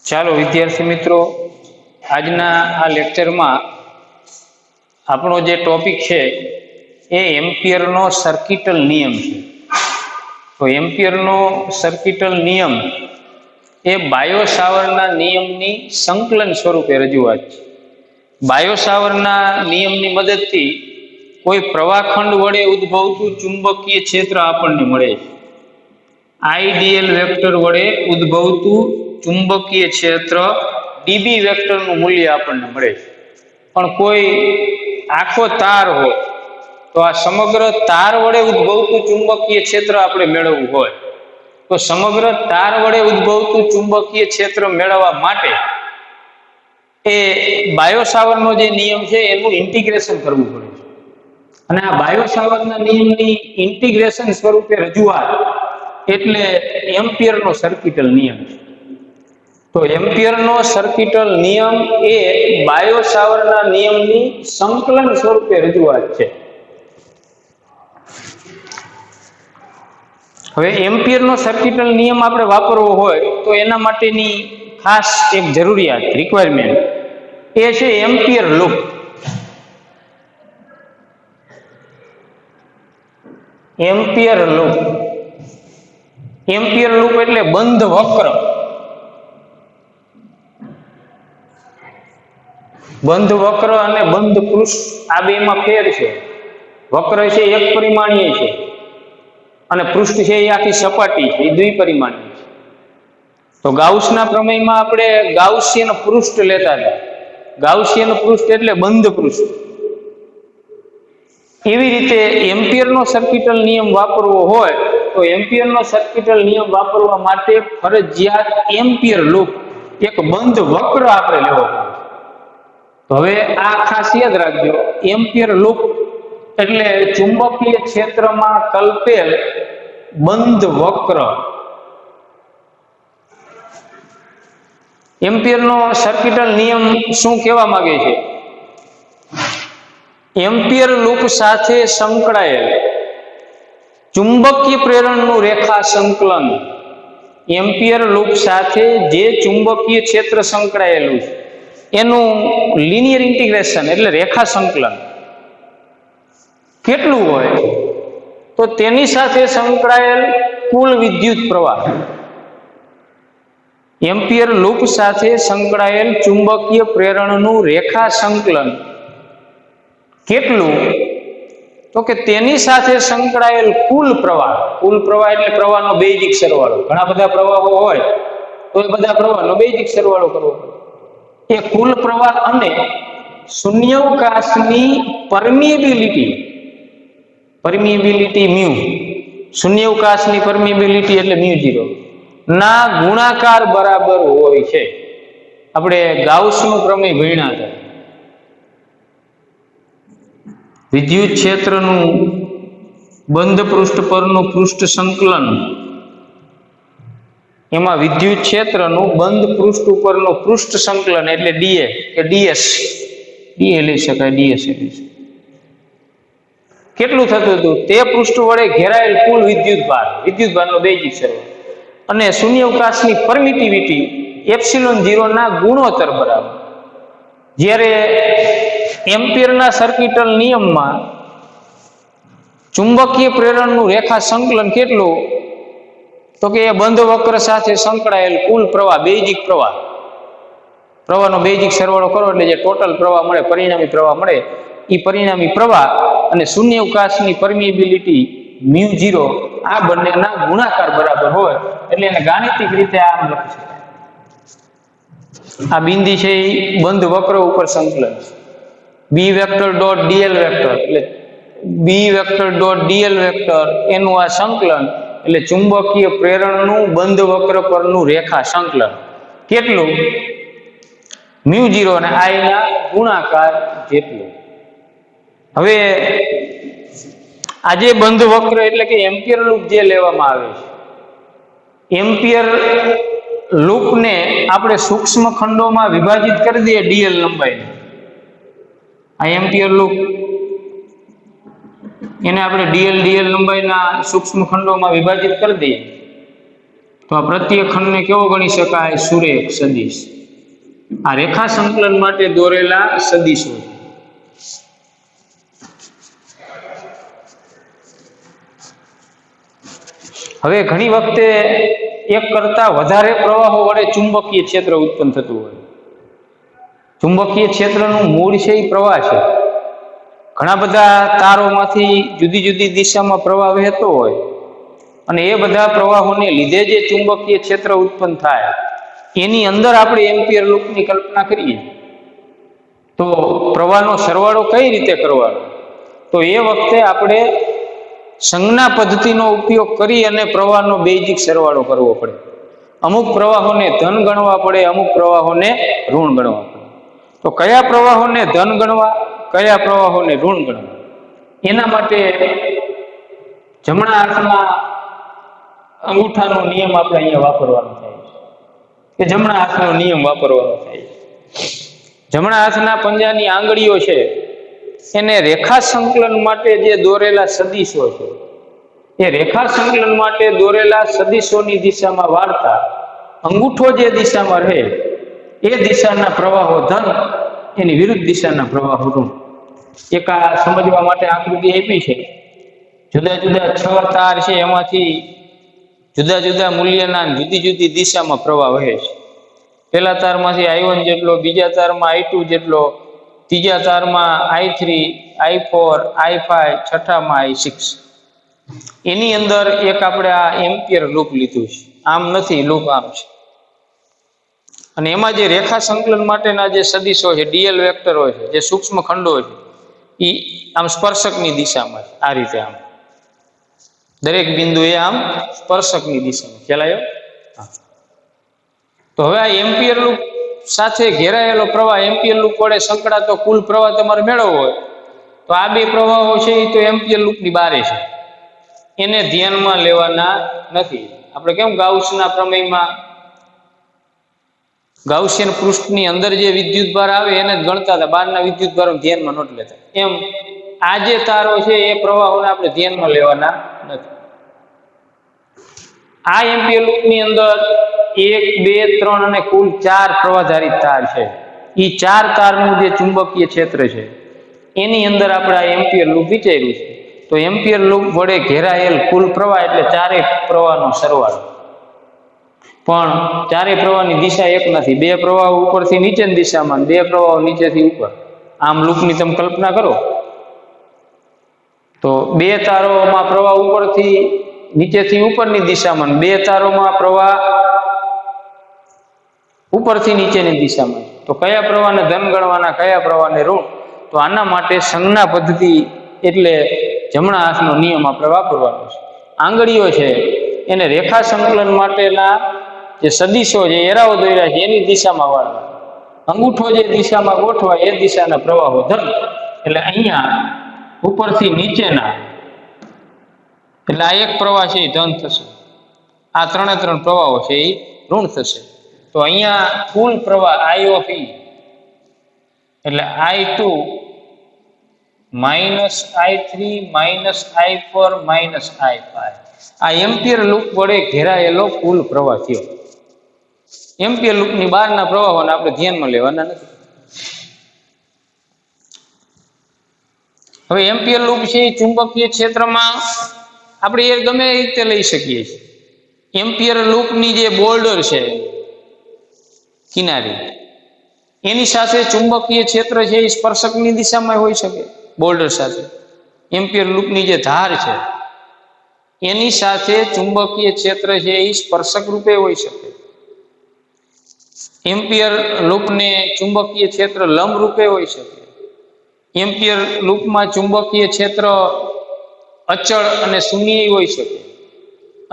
ચાલો વિદ્યાર્થી મિત્રો, આજના આ લેક્ચરમાં આપણો જે ટોપિક છે એ એમ્પિયરનો સર્કિટલ નિયમ છે. તો એમ્પિયરનો સર્કિટલ નિયમ એ બાયો-સાવરના નિયમની સંકલન સ્વરૂપે રજૂઆત છે. બાયો-સાવરના નિયમની મદદથી કોઈ પ્રવાહખંડ વડે ઉદ્ભવતું ચુંબકીય ક્ષેત્ર આપણને મળે છે. આઈડીએલ વેક્ટર વડે ઉદ્ભવતું ચુંબકીય ક્ષેત્ર ડીબી વેક્ટરનું મૂલ્ય આપણને મળે છે. પણ કોઈ આખો તાર હોય તો આ સમગ્ર તાર વડે ઉદ્ભવતું ચુંબકીય ક્ષેત્ર આપણે મેળવવું હોય તો સમગ્ર તાર વડે ઉદ્ભવતું ચુંબકીય ક્ષેત્ર મેળવવા માટે એ બાયો-સાવરનો જે નિયમ છે એનું ઇન્ટિગ્રેશન કરવું પડે છે. અને આ બાયો-સાવરના નિયમની ઇન્ટિગ્રેશન સ્વરૂપે રજૂઆત એટલે એમ્પિયરનો સર્કિટલ નિયમ છે. તો એમ્પિયરનો સર્કિટલ નિયમ એ બાયો-સાવરના નિયમની સંકલન સ્વરૂપે રજૂઆત છે. હવે એમ્પિયરનો સર્કિટલ નિયમ આપણે વાપરવો હોય તો એના માટેની ખાસ એક જરૂરિયાત રિક્વાયરમેન્ટ એ છે ampere loop. Ampere loop ampere loop એટલે બંધ વક્ર. બંધ વક્ર અને બંધ પૃષ્ઠ આ બેમાં ફેર છે. વક્ર છે એક પરિમાણીય છે અને પૃષ્ઠ છે એ આખી સપાટી છે, એ દ્વિપરિમાણીય છે. તો ગાઉસના પ્રમેયમાં આપણે ગાઉસિયન પૃષ્ઠ લેતા હતા. ગાઉસિયન પૃષ્ઠ એટલે બંધ પૃષ્ઠ. એવી રીતે એમ્પિયરનો સર્કિટલ નિયમ વાપરવો હોય તો એમ્પિયરનો સર્કિટલ નિયમ વાપરવા માટે ફરજિયાત એમ્પિયર લૂપ એક બંધ વક્ર આપણે લેવો પડે. તો હવે આ ખાસ યાદ રાખજો, એમ્પિયર લૂપ એટલે ચુંબકીય ક્ષેત્રમાં કલ્પેલ બંધ વક્ર. એમ્પિયરનો સર્કિટલ નિયમ શું કહેવા માંગે છે? એમ્પિયર લૂપ સાથે સંકળાયેલ ચુંબકીય પ્રેરણનું રેખા સંકલન. એમ્પિયર લૂપ સાથે જે ચુંબકીય ક્ષેત્ર સંકળાયેલું છે એનું લિનિયર ઇન્ટિગ્રેશન એટલે રેખા સંકલન કેટલું હોય તો તેની સાથે સંકળાયેલ કુલ વિદ્યુત પ્રવાહ. એમ્પિયર લૂપ સાથે સંકળાયેલ ચુંબકીય પ્રેરણનું રેખા સંકલન કેટલું તો કે તેની સાથે સંકળાયેલ કુલ પ્રવાહ. કુલ પ્રવાહ એટલે પ્રવાહનો બેઝિક સરવાળો. ઘણા બધા પ્રવાહો હોય તો એ બધા પ્રવાહનો બેઝિક સરવાળો કરવો પડે. એ કુલ પ્રવાહ અને શૂન્યાવકાશની પરમિએબિલિટી મ્યુ, શૂન્યાવકાશની પરમિએબિલિટી એટલે μ0 ના ગુણાકાર બરાબર હોય છે. આપણે ગાઉસનું પ્રમેય ભણ્યા હતા. વિદ્યુત ક્ષેત્રનું બંધ પૃષ્ઠ પરનું પૃષ્ઠ સંકલન, એમાં વિદ્યુત ક્ષેત્રનું બંધ પૃષ્ઠ ઉપરનું પૃષ્ઠ સંકલન એટલે ડીએ કે ડીએસ, ડીએ લઈ શકાય, ડીએસ લઈ શકાય. કેટલું થતું હતું? તે પૃષ્ઠ વડે ઘેરાયેલ કુલ વિદ્યુતભારનો બેઝિક સરવાળો અને શૂન્યાવકાશની પરમિટિવિટી ε0 ના ગુણોત્તર બરાબર. જ્યારે એમ્પિયરના સર્કિટલ નિયમમાં ચુંબકીય પ્રેરણનું રેખા સંકલન કેટલું તો કે એ બંધ વક્ર સાથે સંકળાયેલ કુલ પ્રવાહ, બેઝિક પ્રવાહનો બેઝિક સરવાળો કરો એટલે જે ટોટલ પ્રવાહ મળે, પરિણામી પ્રવાહ મળે, એ પરિણામી પ્રવાહ અને શૂન્યાવકાશની પરમિએબિલિટી μ0 આ બંનેના ગુણાકાર બરાબર હોય એટલે એને ગાણિતિક રીતે આમ લખી શકાય. આ બિંદી છે એ બંધ વક્ર ઉપર સંકલન છે. બી વેક્ટર ડોટ ડીએલ વેક્ટર એટલે બી વેક્ટર ડોટ ડીએલ વેક્ટર એનું આ સંકલન એટલે ચુંબકીય પ્રેરણનું બંધ વક્ર પરનું રેખા સંકલન કેટલું? μ0 અને I ના ગુણાકાર જેટલું. હવે આજે બંધ વક્ર એટલે કે એમ્પિયર લૂપ જે લેવામાં આવે છે, એમ્પિયર લૂપને આપણે સૂક્ષ્મ ખંડોમાં વિભાજિત કરી દઈએ ડીએલ લંબાઈને. આ એમ્પિયર લૂપ એને આપણે ડીએલ લંબાઈના સૂક્ષ્મ ખંડોમાં વિભાજિત કરી દઈએ તો આ પ્રત્યેક ખંડને કેવો ગણી શકાય? સુરેખ સદિશ. આ રેખા સંકલન માટે દોરેલા સદિશો છે. હવે ઘણી વખતે એક કરતા વધારે પ્રવાહો વડે ચુંબકીય ક્ષેત્ર ઉત્પન્ન થતું હોય. ચુંબકીય ક્ષેત્રનું મૂળ છે એ પ્રવાહ છે. ઘણા બધા તારોમાંથી જુદી જુદી દિશામાં પ્રવાહ વહેતો હોય અને એ બધા પ્રવાહોને લીધે જે ચુંબકીય ક્ષેત્ર ઉત્પન્ન થાય એની અંદર આપણે એમ્પિયર લૂપની કલ્પના કરીએ તો પ્રવાહનો સરવાળો કઈ રીતે કરવાનો? તો એ વખતે આપણે સંજ્ઞા પદ્ધતિનો ઉપયોગ કરી અને પ્રવાહનો બેઝિક સરવાળો કરવો પડે. અમુક પ્રવાહોને ધન ગણવા પડે, અમુક પ્રવાહોને ઋણ ગણવા પડે. તો કયા પ્રવાહોને ધન ગણવા, કયા પ્રવાહોને ઋણ ગણવા, એના માટે જમણા હાથના અંગૂઠાનો નિયમ આપણે અહીંયા વાપરવાનો થાય છે કે જમણા હાથનો નિયમ વાપરવાનો થાય છે. જમણા હાથના પંજાની આંગળીઓ છે એને રેખા સંકલન માટે જે દોરેલા સદિશો છે એ રેખા સંકલન માટે દોરેલા સદિશોની દિશામાં વાળતા અંગૂઠો જે દિશામાં રહે એ દિશાના પ્રવાહો ધન, એની વિરુદ્ધ દિશાના પ્રવાહો ઋણ. એક આ સમજવા માટે આકૃતિ આપી છે. જુદા જુદા 6 તાર છે, એમાંથી જુદા જુદા મૂલ્યના જુદી જુદી દિશામાં પ્રવાહ વહે છે. પહેલા તારમાંથી I1 જેટલો, બીજા તારમાં I2 જેટલો, ત્રીજા તારમાં I3, I4, I5, છઠ્ઠામાં I6. એની અંદર એક આપણે આ એમ્પિયર લૂપ લીધું છે. આમ નથી, લૂપ આમ છે. અને એમાં જે રેખા સંકલન માટેના જે સદિશો છે, ડીએલ વેક્ટર હોય છે, જે સૂક્ષ્મ ખંડો છે, એ આમ સ્પર્શકની દિશામાં છે. આ રીતે આમ દરેક બિંદુએ આમ સ્પર્શકની દિશામાં. ખ્યાલ આવ્યો? તો હવે આ એમ્પિયર લૂપ સાથે ઘેરાયેલો પ્રવાહ, એમ્પિયર લૂપ વડે સંકળાતો કુલ પ્રવાહ તમારે મેળવવો હોય તો આ બે પ્રવાહો છે એ તો એમ્પિયર લૂપની બારે છે, એને ધ્યાનમાં લેવાના નથી. આપણે કેમ ગાઉસના પ્રમેયમાં ગાઉસિયન પૃષ્ઠની અંદર જે વિદ્યુતભાર આવે એને જ ગણતા હતા, બહારના વિદ્યુતભારો ધ્યાનમાં નહોતા લેતા. એમ આ જે તારો છે એ પ્રવાહોને આપણે ધ્યાનમાં લેવાના નથી. આ એમ્પિયર લૂપની અંદર 1, 2, 3 અને કુલ 4 પ્રવાહધારિત તાર છે. એ 4 તારનું જે ચુંબકીય ક્ષેત્ર છે એની અંદર આપણે આ એમ્પિયર લૂપ વિચાર્યું છે. તો એમ્પિયર લૂપ વડે ઘેરાયેલ કુલ પ્રવાહ એટલે ચારેય પ્રવાહનો સરવાળો. પણ ચારેય પ્રવાહની દિશા એક નથી. 2 પ્રવાહો ઉપરથી નીચેની દિશામાં, 2 પ્રવાહો નીચેથી ઉપર. આમ લૂપની તમે કલ્પના કરો તો 2 તારોમાં પ્રવાહ ઉપરથી નીચેથી ઉપરની દિશામાં, 2 તારોમાં પ્રવાહ ઉપરથી નીચેની દિશામાં. તો કયા પ્રવાહને ધન ગણવાના, કયા પ્રવાહને ઋણ? તો આના માટે સંજ્ઞા પદ્ધતિ એટલે જમણા હાથનો નિયમ આપણે વાપરવાનો છે. આંગળીઓ છે એને રેખા સંકલન માટેના જે સદિશો છે, એરાઓ દોર્યા છે, એની દિશામાં વાળવા. અંગૂઠો જે દિશામાં ગોઠવાય એ દિશાના પ્રવાહો ધન. એટલે અહીંયા ઉપરથી નીચેના, એટલે આ એક પ્રવાહ છે એ ધન થશે, આ 3 પ્રવાહો છે એ ઋણ થશે. તો અહીંયા કુલ પ્રવાહ I of E એટલે I2 minus I3 minus I4 minus I5 આ એમ્પિયર લૂપ વડે ઘેરાયેલો કુલ પ્રવાહ થયો. એમ્પિયર લૂપની બહારના પ્રવાહોને આપણે ધ્યાનમાં લેવાના નથી. હવે એમ્પિયર લૂપ છે એ ચુંબકીય ક્ષેત્રમાં આપણે એ ગમે રીતે લઈ શકીએ છીએ. એમ્પિયર લૂપની જે બોર્ડર છે કિનારી, એની સાથે ચુંબકીય ક્ષેત્ર છે એ સ્પર્શકની દિશામાં હોઈ શકે. બોર્ડર સાથે એમ્પિયર લૂપની જે ધાર છે એની સાથે ચુંબકીય ક્ષેત્ર છે એ સ્પર્શક રૂપે હોઈ શકે. એમ્પિયર લૂપને ચુંબકીય ક્ષેત્ર લંબ રૂપે હોઈ શકે. એમ્પિયર લૂપમાં ચુંબકીય ક્ષેત્ર અચળ અને શૂન્ય હોઈ શકે.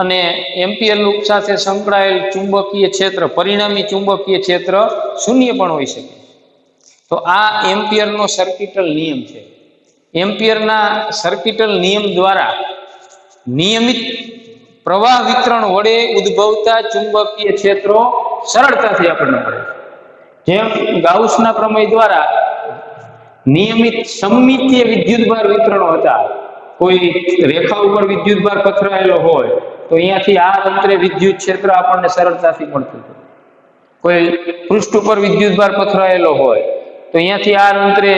અને એમ્પિયર લૂપ સાથે સંકળાયેલ ચુંબકીય ક્ષેત્ર, પરિણામી ચુંબકીય ક્ષેત્ર શૂન્ય પણ હોઈ શકે. તો આ એમ્પિયરનો સર્કિટલ નિયમ છે. એમ્પિયરના સર્કિટલ નિયમ દ્વારા નિયમિત પ્રવાહ વિતરણ વડે ઉદ્ભવતા ચુંબકીય ક્ષેત્રો સરળતાથી આપણને મળે છે. જેમ ગાઉસના પ્રમેય દ્વારા નિયમિત સમમિતીય વિદ્યુતભાર વિતરણો હતા. કોઈ રેખા ઉપર વિદ્યુતભાર પથરાયેલો હોય તો તો અહીંયાથી આ અંતરે વિદ્યુત ક્ષેત્ર આપણને સરળતાથી મળતું હતું. કોઈ પૃષ્ઠ ઉપર વિદ્યુતભાર પથરાયેલો હોય તો અહીંયાથી આ અંતરે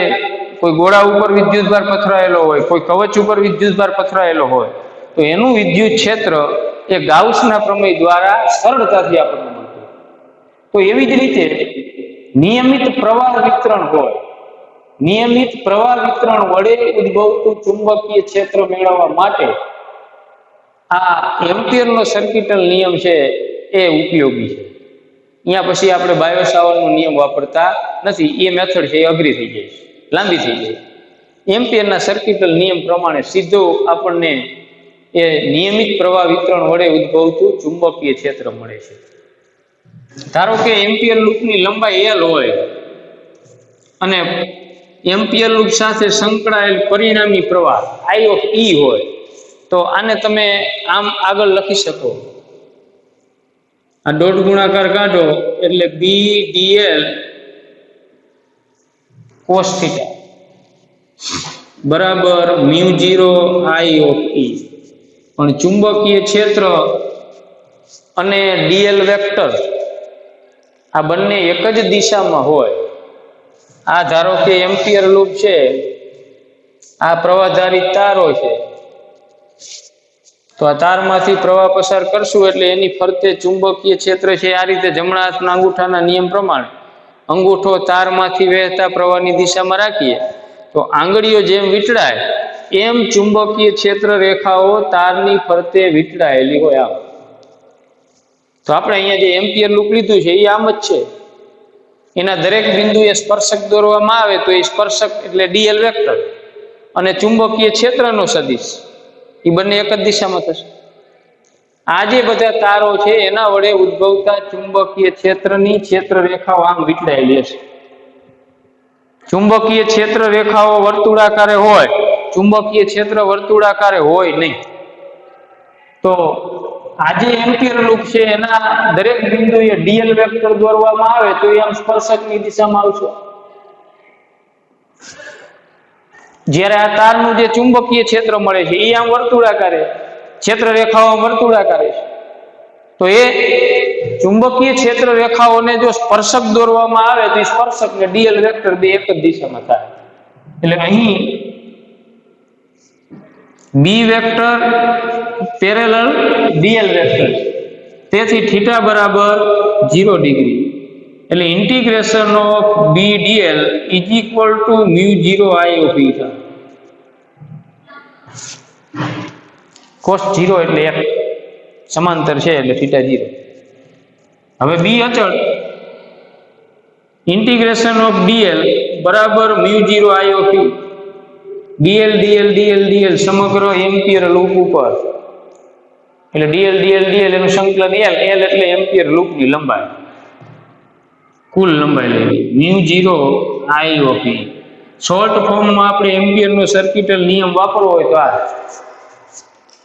કોઈ ગોળા ઉપર વિદ્યુતભાર પથરાયેલો હોય, કોઈ કવચ ઉપર વિદ્યુતભાર પથરાયેલો હોય તો એનું વિદ્યુત ક્ષેત્ર એ ગાઉસના પ્રમેય દ્વારા સરળતાથી આપણને મળતું. તો એવી જ રીતે નિયમિત પ્રવાહ વિતરણ હોય, નિયમિત પ્રવાહ વિતરણ વડે ઉદ્ભવતું ચુંબકીય ક્ષેત્ર મેળવવા માટે આ એમ્પિયરનો સર્કિટલ નિયમ છે એ ઉપયોગી છે. અહીંયા પછી આપણે બાયો સાવર્ટનો નિયમ વાપરતા નથી. એ મેથડ છે એ અઘરી થઈ જાય છે, લાંબી થઈ જાય. એમ્પિયરના સર્કિટલ નિયમ પ્રમાણે સીધો આપણને એ નિયમિત પ્રવાહ વિતરણ વડે ઉદ્ભવતું ચુંબકીય ક્ષેત્ર મળે છે. ધારો કે એમ્પિયર લૂપની લંબાઈ L હોય અને એમ્પિયર લૂપ સાથે સંકળાયેલ પરિણામી પ્રવાહ I હોય તો આને તમે આમ આગળ લખી શકો. આ ડોટ ગુણાકાર કાઢો એટલે BDL cos θ બરાબર μ0 I. પણ ચુંબકીય ક્ષેત્ર અને dl વેક્ટર આ બંને એક જ દિશામાં હોય. આ ધારો કે એમ્પિયર લૂપ છે, આ પ્રવાહધારી તારો છે, તો આ તારમાંથી પ્રવાહ પસાર કરશું એટલે એની ફરતે ચુંબકીય ક્ષેત્ર છે. આ રીતે જમણા હાથના અંગૂઠાના નિયમ પ્રમાણે અંગૂઠો તારમાંથી વહેતા પ્રવાહની દિશામાં રાખીએ તો આંગળીઓ જેમ વીંટળાય એમ ચુંબકીય ક્ષેત્ર રેખાઓ તારની ફરતે વીંટળાયેલી હોય. આમ તો આપણે અહીંયા જે એમ્પિયર લૂપ લીધું છે એ આમ જ છે. એના દરેક બિંદુએ સ્પર્શક દોરવામાં આવે તો એ સ્પર્શક એટલે dl વેક્ટર અને ચુંબકીય ક્ષેત્રનો સદિશ એ બંને એક જ દિશામાં થશે. આ જે બધા તારો છે એના વડે ઉદ્ભવતા ચુંબકીય ક્ષેત્રની ક્ષેત્ર રેખાઓ આમ વીંટળાયેલી હશે. ચુંબકીય ક્ષેત્ર રેખાઓ વર્તુળાકારે હોય, ચુંબકીય ક્ષેત્ર વર્તુળાકારે હોય નહીં. તો આ જે એમ્પિયર લૂપ છે એના દરેક બિંદુએ dl વેક્ટર દોરવામાં આવે તો એ આમ સ્પર્શકની દિશામાં આવશે. જ્યારે આ તારનું જે ચુંબકીય ક્ષેત્ર મળે છે એ આમ વર્તુળાકારે, ક્ષેત્ર રેખાઓ વર્તુળાકારે છે. તો એ ચુંબકીય ક્ષેત્ર રેખાઓને જો સ્પર્શક દોરવામાં આવે તો સ્પર્શક ને dl વેક્ટર બે એક જ દિશામાં થાય. એટલે અહીં B vector parallel dl vector, તેથી થીટા બરાબર 0 ડિગ્રી. એટલે integration of BDL is equal to μ0 I. cos 0 એટલે 1 સમાંતર છે એટલે થીટા 0. હવે B અચળ ઇન્ટિગ્રેશન ઓફ dl બરાબર μ0 I. dl સમગ્ર એમ્પિયર લૂપ ઉપર એટલે dl એનું સંકલન L એટલે એમ્પિયર લૂપની લંબાઈ, કુલ લંબાઈ લેવી μ0 I. શોર્ટ ફોર્મમાં આપણે એમ્પિયરનો સર્કિટલ નિયમ વાપરવો હોય તો આ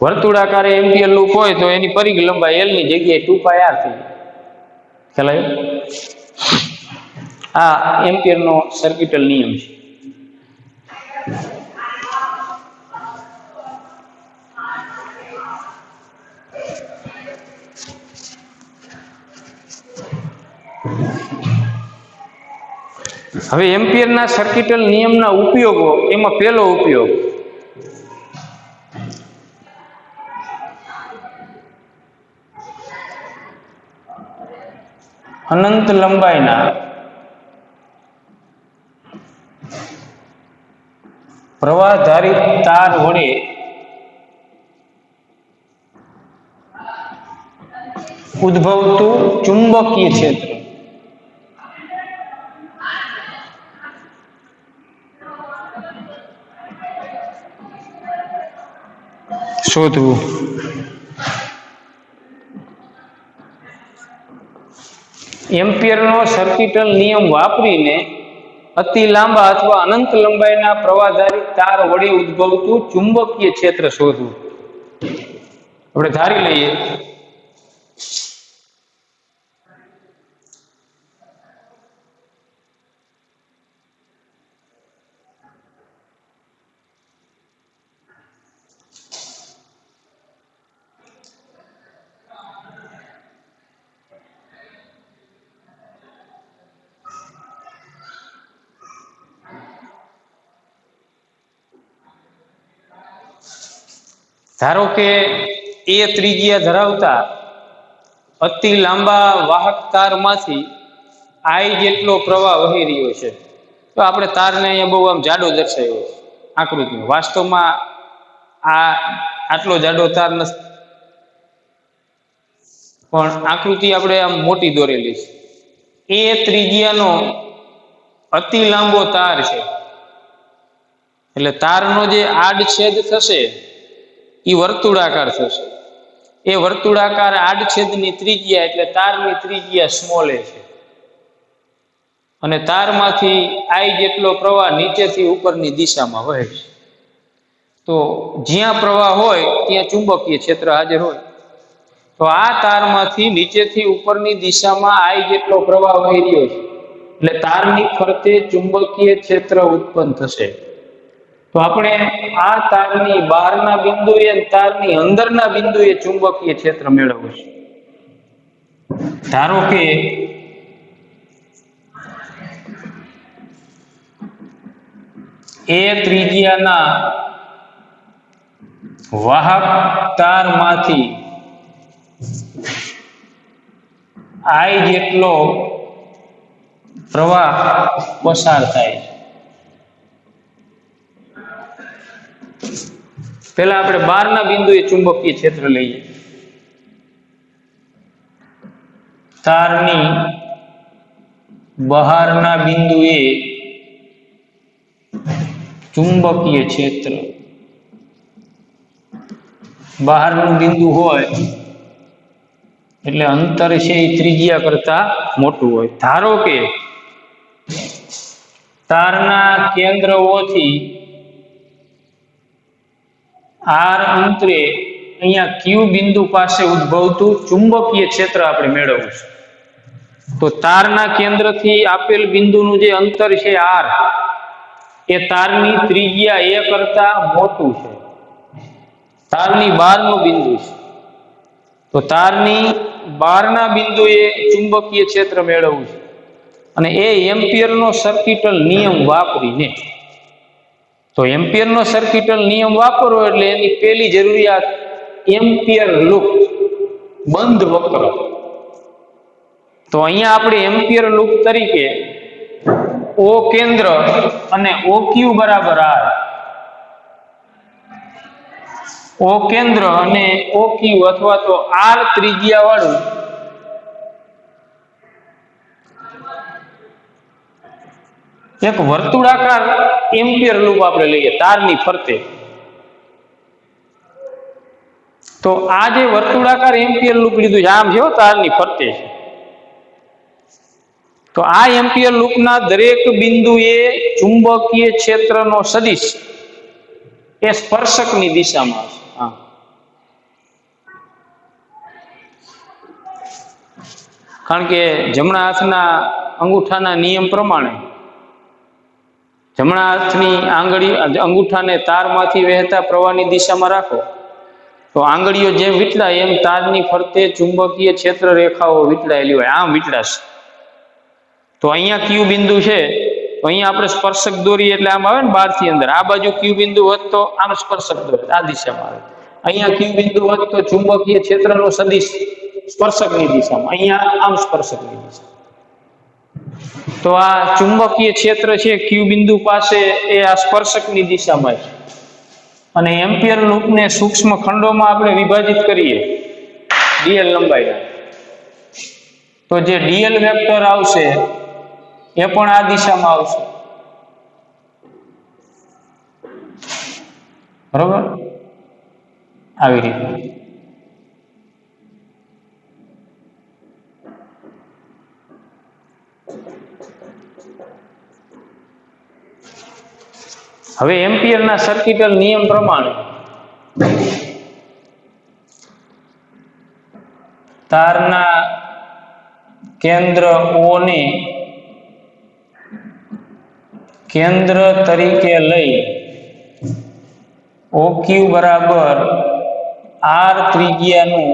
વર્તુળાકારે એમ્પિયર લૂપ હોય તો એની પરિઘ લંબાઈ L ની જગ્યાએ 2πr થઈ જાય. ખ્યાલ આવ્યો? આ એમ્પિયરનો સર્કિટલ નિયમ છે. હવે એમ્પિયરના સર્કિટલ નિયમના ઉપયોગો, એમાં પહેલો ઉપયોગ અનંત લંબાઈના પ્રવાહધારિત તાર વડે ઉદ્ભવતું ચુંબકીય ક્ષેત્ર શોધવું. એમ્પિયરનો સર્કિટલ નિયમ વાપરીને અતિ લાંબા અથવા અનંત લંબાઈના પ્રવાહધારિત તાર વડે ઉદ્ભવતું ચુંબકીય ક્ષેત્ર શોધવું. આપણે ધારી લઈએ ધારો કે એ ત્રિજ્યા ધરાવતા અતિ લાંબા વાહક તારમાંથી આઈ જેટલો પ્રવાહ વહી રહ્યો છે, તો આપણે તારને અહીંયા બહુ આમ જાડો દર્શાવ્યો છે આકૃતિમાં. વાસ્તવમાં આ આટલો જાડો તાર નથી, પણ આકૃતિ આપણે આમ મોટી દોરેલી છે. એ ત્રિજ્યાનો અતિ લાંબો તાર છે, એટલે તારનો જે આડછેદ થશે એ વર્તુળાકાર થશે. એ વર્તુળાકાર આડછેદની ત્રિજ્યા એટલે તારની ત્રિજ્યા સ્મોલ એ છે, અને તારમાંથી આઈ જેટલો પ્રવાહ નીચેથી ઉપરની દિશામાં વહે છે. તો જ્યાં પ્રવાહ હોય ત્યાં ચુંબકીય ક્ષેત્ર હાજર હોય. તો આ તારમાંથી નીચેથી ઉપરની દિશામાં આઈ જેટલો પ્રવાહ વહી રહ્યો છે, એટલે તારની ફરતે ચુંબકીય ક્ષેત્ર ઉત્પન્ન થશે. તો આપણે આ તારની બહારના બિંદુએ અને તારની અંદરના બિંદુએ ચુંબકીય ક્ષેત્ર મેળવવું છે. ધારો કે એ ત્રિજ્યાના વાહક તારમાંથી આઈ જેટલો પ્રવાહ પસાર થાય. પહેલા આપણે બહારના બિંદુએ ચુંબકીય ક્ષેત્ર લઈએ. તારની બહારના બિંદુએ ચુંબકીય ક્ષેત્ર, બહારનું બિંદુ હોય એટલે અંતર છે એ ત્રિજ્યા કરતા મોટું હોય. ધારો કે તારના કેન્દ્રઓથી આર અંતરે અહીંયા ક્યુ બિંદુ પાસે ઉદ્ભવતું ચુંબકીય ક્ષેત્ર આપણે મેળવવું છે. તો તારના કેન્દ્રથી આપેલ બિંદુનું જે અંતર છે આર, એ તારની ત્રિજ્યા એ કરતા મોટું છે. તારની બહારનું બિંદુ છે, તો તારની બહારના બિંદુએ ચુંબકીય ક્ષેત્ર મેળવવું છે, અને એ એમ્પિયરનો સર્કિટલ નિયમ વાપરીને. તો એમ્પિયરનો સર્કિટલ નિયમ વાપરવો એટલે એની પહેલી જરૂરિયાત એમ્પિયર લૂપ, બંધ વક્ર. તો અહીંયા આપણે એમ્પિયર લૂપ તરીકે ઓ કેન્દ્ર અને ઓ ક્યુ બરાબર આર, ઓ કેન્દ્ર અને ઓ ક્યુ અથવા તો આર ત્રિજ્યા વાળું એક વર્તુળાકાર એમ્પિયર લૂપ આપણે લઈએ તારની ફરતે. તો આ જે વર્તુળાકાર એમ્પિયર લૂપ લીધું છે, આમ જો તારની ફરતે છે, તો આ એમ્પિયર લૂપના દરેક બિંદુએ ચુંબકીય ક્ષેત્રનો સદિશ એ સ્પર્શકની દિશામાં છે. કારણ કે જમણા હાથના અંગૂઠાના નિયમ પ્રમાણે જમણા હાથની આંગળી અંગૂઠાને તારમાંથી વહેતા પ્રવાહની દિશામાં રાખો, તો આંગળીઓ જેમ વીંટળાય એમ તારની ફરતે ચુંબકીય ક્ષેત્ર રેખાઓ વીંટળાયેલી હોય, આમ વીંટળાશે. તો અહીંયા ક્યુ બિંદુ છે, તો અહીંયા આપણે સ્પર્શક દોરીએ એટલે આમ આવે ને બહારથી અંદર. આ બાજુ ક્યુ બિંદુ હોત તો આમ સ્પર્શક દોરે, આ દિશામાં આવે. અહીંયા ક્યુ બિંદુ હોત તો ચુંબકીય ક્ષેત્રનો સદિશ સ્પર્શકની દિશામાં, અહીંયા આમ સ્પર્શકની દિશા. તો આ ચુંબકીય ક્ષેત્ર છે ક્યુ બિંદુ પાસે એ આ સ્પર્શકની દિશામાં છે. અને એમ્પિયર લૂપને સૂક્ષ્મ ખંડોમાં આપણે વિભાજિત કરીએ ડીએલ લંબાઈના, તો જે ડીએલ વેક્ટર આવશે એ પણ આ દિશામાં આવશે. બરોબર, આવી રીતે. હવે એમ્પિયરના સર્કિટલ નિયમ પ્રમાણે તારના કેન્દ્ર ઓ ને કેન્દ્ર તરીકે લઈ ઓ ક્યુ બરાબર આર ત્રિજ્યાનું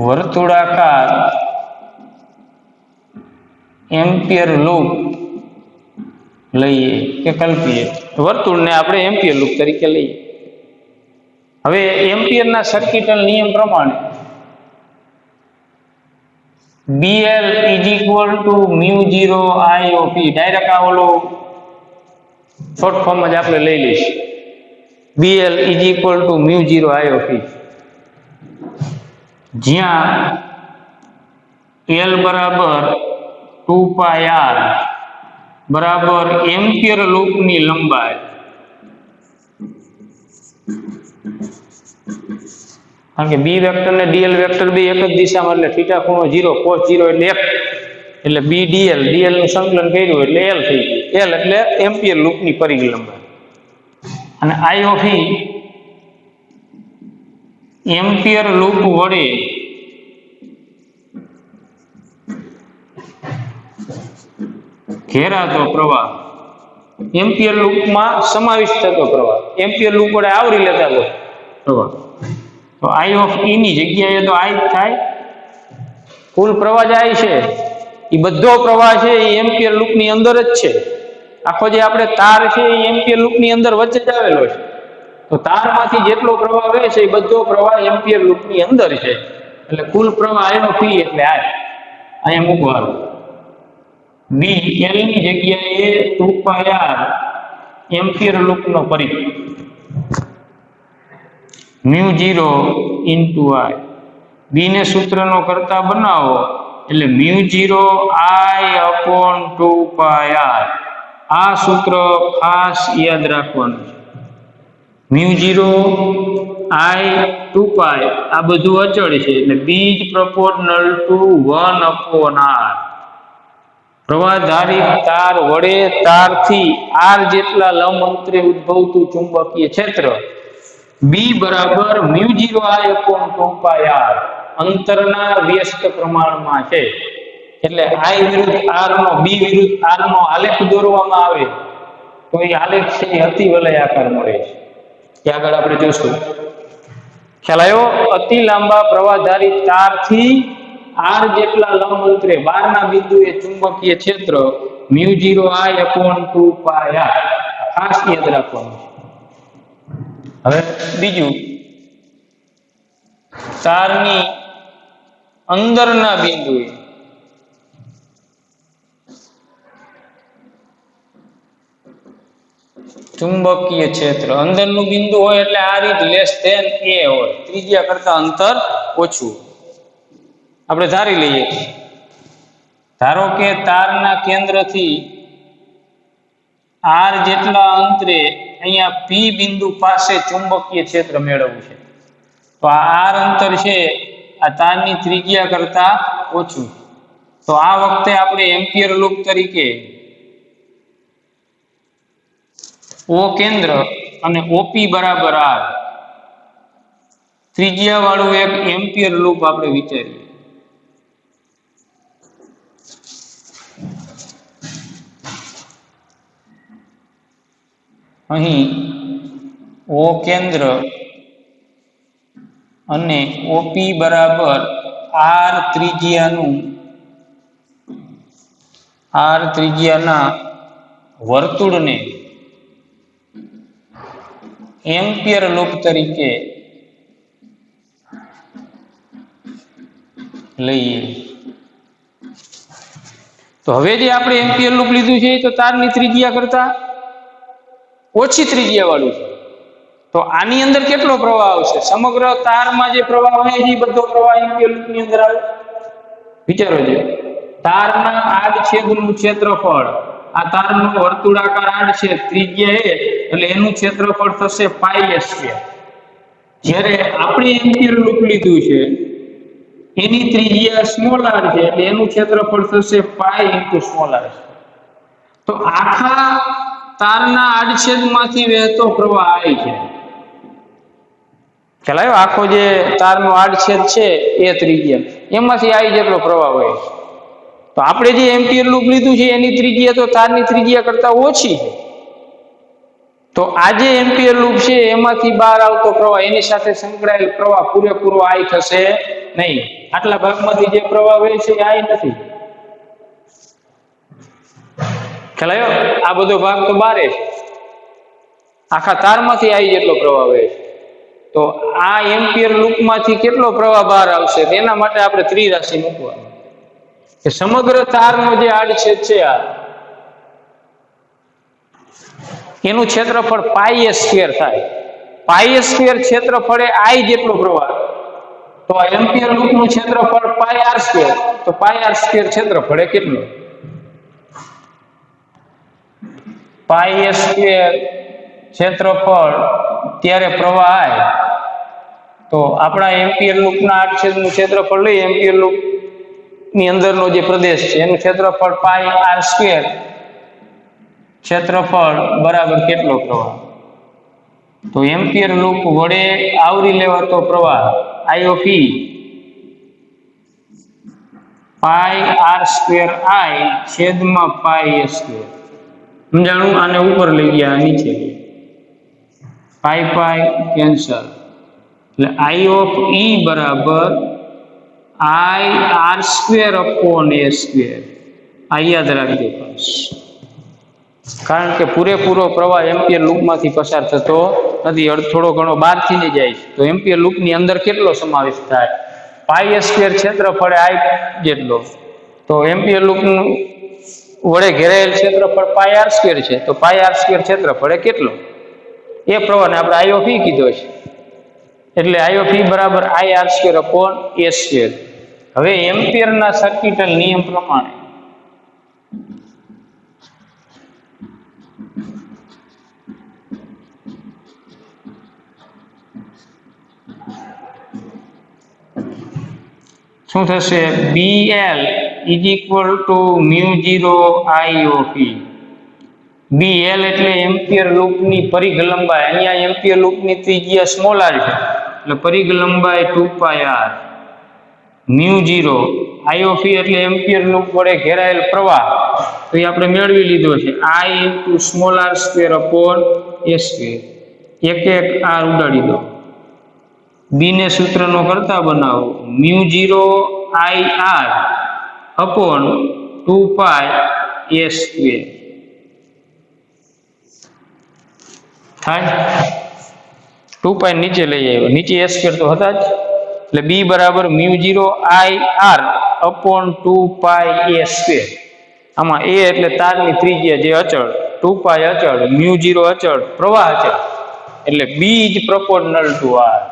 વર્તુળાકાર એમ્પિયર લૂપ લઈએ કે કલ્પીએ, વર્તુળને આપણે એમ્પિયર લૂપ તરીકે લઈએ. હવે એમ્પિયરના સર્કિટલ નિયમ પ્રમાણે BL is equal to mu 0 I of E, direct આ ઓલો શોર્ટ ફોર્મ જ આપણે લઈ લઈશું. BL is equal to mu 0 I of E, જ્યાં L બરાબર 2 પાઈ R બરાબર એમ્પિયર લૂપની લંબાઈ. કારણ કે બી વેક્ટર ને ડીએલ વેક્ટર બે એક જ દિશામાં, એટલે થીટા ખૂણો 0 cos 0 એટલે 1, એટલે બી ડીએલ નું સંકલન કર્યું એટલે એલ થઈ ગયું. એલ એટલે એમ્પિયર લૂપની પરિઘ લંબાઈ, અને આઈ ઓફ ઈ એમ્પિયર લૂપ વડે ઘેરાતો પ્રવાહ, એમ્પિયર લૂપમાં સમાવિષ્ટ થતો પ્રવાહ, એમ્પિયર લૂપ વડે આવરી લેતા પ્રવાહ. તો આઈ ઓફ ઈ ની જગ્યાએ તો આઈ થાય. કુલ પ્રવાહ જાય છે એ બધો પ્રવાહ છે એ એમ્પિયર લૂપની અંદર જ છે. આખો જે આપણે તાર છે એ એમ્પિયર લૂપની અંદર વચ્ચે જ આવેલો છે. તો તારમાંથી જેટલો પ્રવાહ વહે છે એ બધો પ્રવાહ એમ્પિયર લૂપની અંદર છે. એટલે કુલ પ્રવાહ આઈ ઓફ ઈ એટલે આ અહીંયા મૂકવાનું. બી એલ ની જગ્યાએ 2 પાઈ આર એમ્પિયર લૂપનો પરિઘ, મ્યુ 0 ઇન્ટુ આઈ. બી ને સૂત્રનો કરતા બનાવો એટલે mu 0 I upon 2 pi r. આ સૂત્ર ખાસ યાદ રાખવાનું છે. મ્યુ 0 આઈ 2 પાઈ આ બધું અચળ છે, એટલે B is proportional to 1 upon R. પ્રવાહધારી તાર વડે તારથી આર જેટલા લંબ અંતરે ઉદ્ભવતું ચુંબકીય ક્ષેત્ર બી બરાબર mu 0 I upon 2 pi r અંતરના વ્યસ્ત પ્રમાણમાં છે. એટલે આઈ વિરુદ્ધ આર નો, બી વિરુદ્ધ આર નો આલેખ દોરવામાં આવે તો એ આલેખ છે એ અતિ વલયાકાર મળે છે. કે આગળ આપણે જોશું. ખ્યાલ આવ્યો? અતિ લાંબા પ્રવાહધારી તારથી આર જેટલા લંબ અંતરે બહારના બિંદુએ ચુંબકીય ક્ષેત્ર mu 0 I upon 2 pi r ખાસ યાદ રાખવાનું છે. હવે બીજું, તારની અંદરના બિંદુએ ચુંબકીય ક્ષેત્ર, અંદરનું બિંદુ હોય એટલે આર ઇઝ લેસ ધેન એ હોય, ત્રિજ્યા કરતા અંતર ઓછું. આપણે ધારી લઈએ, ધારો કે તારના કેન્દ્રથી આર જેટલા અંતરે અહીંયા પી બિંદુ પાસે ચુંબકીય ક્ષેત્ર મેળવવું છે. તો આ આર અંતર છે આ તારની ત્રિજ્યા કરતા ઓછું. તો આ વખતે આપણે એમ્પિયર લૂપ તરીકે ઓ કેન્દ્ર અને ઓપી બરાબર આર ત્રિજ્યા વાળું એક એમ્પિયર લૂપ આપણે વિચારીએ. અહીં ઓ કેન્દ્ર અને ઓપી બરાબર આર ત્રિજ્યાના વર્તુળને એમ્પિયર લૂપ તરીકે લઈએ. તો હવે જે આપણે એમ્પિયર લૂપ લીધું છે તો તારની ત્રિજ્યા કરતા ઓછી ત્રિજ્યા વાળું છે. તો આની અંદર કેટલો પ્રવાહ આવશે? સમગ્ર તારમાં જે પ્રવાહ હોય છે એ બધો પ્રવાહ એમ્પિયર લૂપની અંદર આવે. વિચારો છે, તારના આડછેદનું ક્ષેત્રફળ, આ તારનો વર્તુળાકાર આડછેદ ત્રિજ્યા એ એટલે એનું ક્ષેત્રફળ થશે પાઈ એ સ્ક્વેર. જ્યારે આપણે એમ્પિયર લૂપ લીધું છે એની ત્રિજ્યા સ્મોલ આર છે એટલે એનું ક્ષેત્રફળ થશે પાઈ ઇન્ટુ સ્મોલ આર. તો આખા તારના આડછેદમાંથી વહેતો પ્રવાહ આઈ છે. ખ્યાલ આવ્યો? આખો જે તારનો આડછેદ છે એ ત્રિજ્યા, એમાંથી આઈ જેટલો પ્રવાહ હોય. તો આપણે જે એમ્પિયર લૂપ લીધું છે એની ત્રિજ્યા તો તારની ત્રિજ્યા કરતા ઓછી છે. તો આ જે એમ્પિયર લૂપ છે એમાંથી બહાર આવતો પ્રવાહ, એની સાથે સંકળાયેલ પ્રવાહ પૂરેપૂરો આઈ થશે નહીં. આટલા ભાગમાંથી જે પ્રવાહ વહે છે એ આઈ નથી. ખ્યાલ આવ્યો? આ બધો ભાગ તો બારે છે, આખા તારમાંથી આવી જેટલો પ્રવાહ વહે છે. તો આ એમ્પિયર લૂપમાંથી કેટલો પ્રવાહ બહાર આવશે તેના માટે આપણે ત્રિરાશિ મૂકવાની કે સમગ્ર તારનો જે આડછેદ છે આ એનું ક્ષેત્રફળ પાઈ એ સ્ક્વેર થાય. પાઈ એ સ્ક્વેર ક્ષેત્રફળે આઈ જેટલો પ્રવાહ, તો આ એમ્પિયર લૂપનું ક્ષેત્રફળ પાઈ આર સ્ક્વેર, તો પાઈ આર સ્ક્વેર ક્ષેત્રફળે કેટલું? પાઈ એ સ્ક્વેર ક્ષેત્રફળ ત્યારે પ્રવાહ આય, તો આપણા એમ્પિયર લૂપના આડછેદનું ક્ષેત્રફળ લઈ, એમ્પિયર લૂપની અંદરનો જે પ્રદેશ છે એનું ક્ષેત્રફળ પાઈ આર સ્ક્વેર ક્ષેત્રફળ બરાબર કેટલો પ્રવાહ? તો એમ્પિયર લૂપ વડે આવરી લેવાતો પ્રવાહ I of E pi R square I છેદમાં પાઈ એ સ્ક્વેર. સમજાણું? આને ઉપર લઈ ગયા, નીચે પાઈ પાઈ કેન્સલ, એટલે આઈ ઓફ ઈ બરાબર I r square upon A square. આ યાદ રાખજો ખાસ, કારણ કે પૂરેપૂરો પ્રવાહ એમ્પિયર લૂપમાંથી પસાર થતો નથી, થોડો ઘણો બહારથી જ જાય છે. તો એમ્પિયર લૂપની અંદર કેટલો સમાવેશ થાય? પાઈ એ સ્ક્વેર ક્ષેત્રફળે આઈ જેટલો, તો એમ્પિયર લૂપનું વડે ઘેરાયેલ ક્ષેત્રફળ પાઈ આર સ્ક્વેર છે, તો પાઈ આર સ્ક્વેર ક્ષેત્રફળે કેટલો? એ પ્રવાહને આપણે આઈ ઓફ ઈ કીધો છે, એટલે આઈ ઓફ ઈ બરાબર I r square upon A square. હવે એમ્પિયરના સર્કિટલ નિયમ પ્રમાણે શું થશે? BL is equal to mu 0 I of E. BL એટલે એમ્પિયર લૂપની પરિઘ લંબાઈ. અહીંયા એમ્પિયર લૂપની ત્રિજ્યા સ્મોલ આર છે, એટલે પરિઘ લંબાઈ 2 pi R. Mu 0 I of ઈ એટલે એમ્પિયર લૂપ વડે ઘેરાયેલ પ્રવાહ, તો એ આપણે મેળવી લીધો છે, I into small R square upon A square. એક એક આર ઉડાડી દો, બી ને સૂત્રનો કરતા બનાવો, mu 0 I r upon 2 pi a square થાય. 2 પાઈ નીચે લઈ આવ્યો, નીચે એ સ્ક્વેર તો હતા જ, એટલે બી બરાબર mu 0 I r upon 2 pi a square. આમાં એ એટલે તારની ત્રિજ્યા જે અચળ, 2 પાઈ અચળ, મ્યુ 0 અચળ, પ્રવાહ અચળ, એટલે B is proportional to r.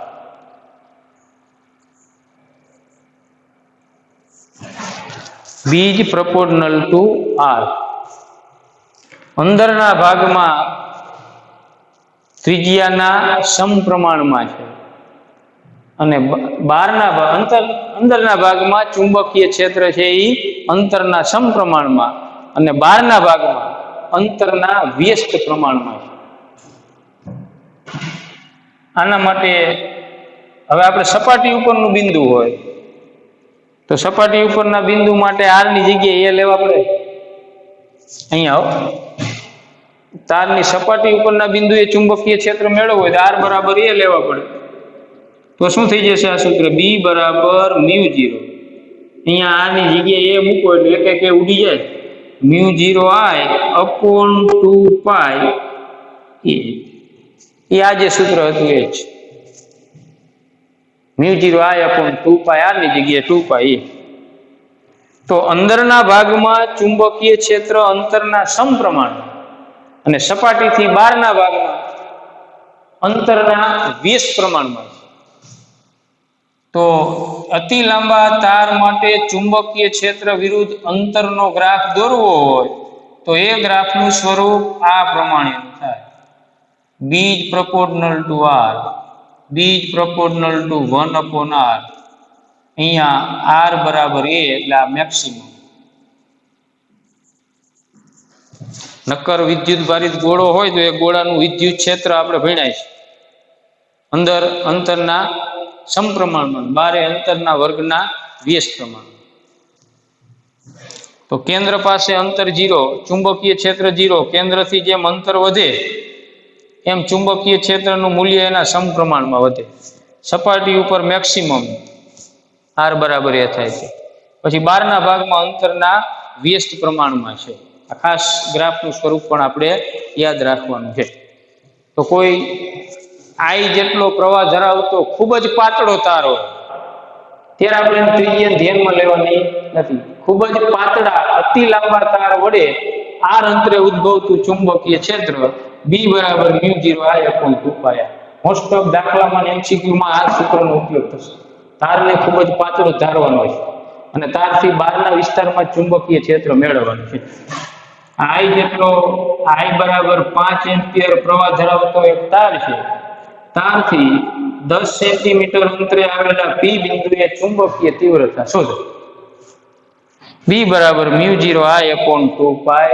B is proportional to r. અંદરના ભાગમાં ત્રિજ્યાના સમપ્રમાણમાં છે અને અંદરના ભાગમાં ચુંબકીય ક્ષેત્ર છે એ અંતરના સમપ્રમાણમાં અને બહારના ભાગમાં અંતરના વ્યસ્ત પ્રમાણમાં છે. આના માટે હવે આપણે સપાટી ઉપરનું બિંદુ હોય તો સપાટી ઉપરના બિંદુ માટે આર ની જગ્યાએ એ લેવા પડે. અહીંયા આવો, તારની સપાટી ઉપરના બિંદુએ ચુંબકીય ક્ષેત્ર મેળવવું હોય તો આર બરાબર એ લેવા પડે. તો શું થઈ જશે આ સૂત્ર? બી બરાબર મ્યુ 0, અહીંયા આર ની જગ્યાએ એ મૂકો એટલે એક એક એ ઉડી જાય, મ્યુ 0 આઈ અપોન 2 પાઈ એ આ જે સૂત્ર હતું એ જ, mu 0 I upon 2 pi r ની જગ્યાએ 2 પાઈ. તો અંદરના ભાગમાં ચુંબકીય ક્ષેત્ર અંતરના સમપ્રમાણમાં અને સપાટીથી બહારના ભાગમાં અંતરના વ્યસ્ત પ્રમાણમાં છે. તો અતિ લાંબા તાર માટે ચુંબકીય ક્ષેત્ર વિરુદ્ધ અંતરનો ગ્રાફ દોરવો હોય તો એ ગ્રાફનું સ્વરૂપ આ પ્રમાણે થાય, B is proportional to r, B is proportional to 1 upon r. અહીંયા આર બરાબર એ એટલે આ મેક્સિમમ. નક્કર વિદ્યુત ભારિત ગોળો હોય તો એ ગોળાનું વિદ્યુત ક્ષેત્ર આપણે ભણ્યા છે, અંદર અંતરના સમપ્રમાણમાં, બારે અંતરના વર્ગના વ્યસ્ત પ્રમાણ. તો કેન્દ્ર પાસે અંતર 0, ચુંબકીય ક્ષેત્ર 0, કેન્દ્રથી જેમ અંતર વધે એમ ચુંબકીય ક્ષેત્રનું મૂલ્ય એના સમપ્રમાણમાં વધે. સપાટી ઉપર મેક્સિમમ આર બરાબર એ થાય છે. પછી બહારના ભાગમાં અંતરના વ્યસ્ત પ્રમાણમાં છે. આ ખાસ ગ્રાફનું સ્વરૂપ પણ આપણે યાદ રાખવાનું છે. તો કોઈ આઈ જેટલો પ્રવાહ ધરાવતો ખૂબ જ પાતળો તાર હોય ત્યારે આપણે ત્રિજ્યા ધ્યાનમાં લેવાની નથી. ખૂબ જ પાતળા અતિ લાંબા તાર વડે આર અંતરે ઉદ્ભવતું ચુંબકીય ક્ષેત્ર બી બરાબર μ0I/2πr. મોસ્ટ ઓફ દાખલામાં એમસીક્યુમાં આ સૂત્રનો ઉપયોગ થશે. તારને ખૂબ જ પાતળો ધારવાનો છે અને તારથી બહારના વિસ્તારમાં ચુંબકીય ક્ષેત્ર મેળવવાનું છે. આઈ જેટલો આઈ બરાબર 5 એમ્પિયર પ્રવાહ ધરાવતો એક તાર છે. તારથી 10 સેન્ટીમીટર અંતરે આવેલા પી બિંદુએ ચુંબકીય તીવ્રતા શોધો. બી બરાબર μ0I/2πr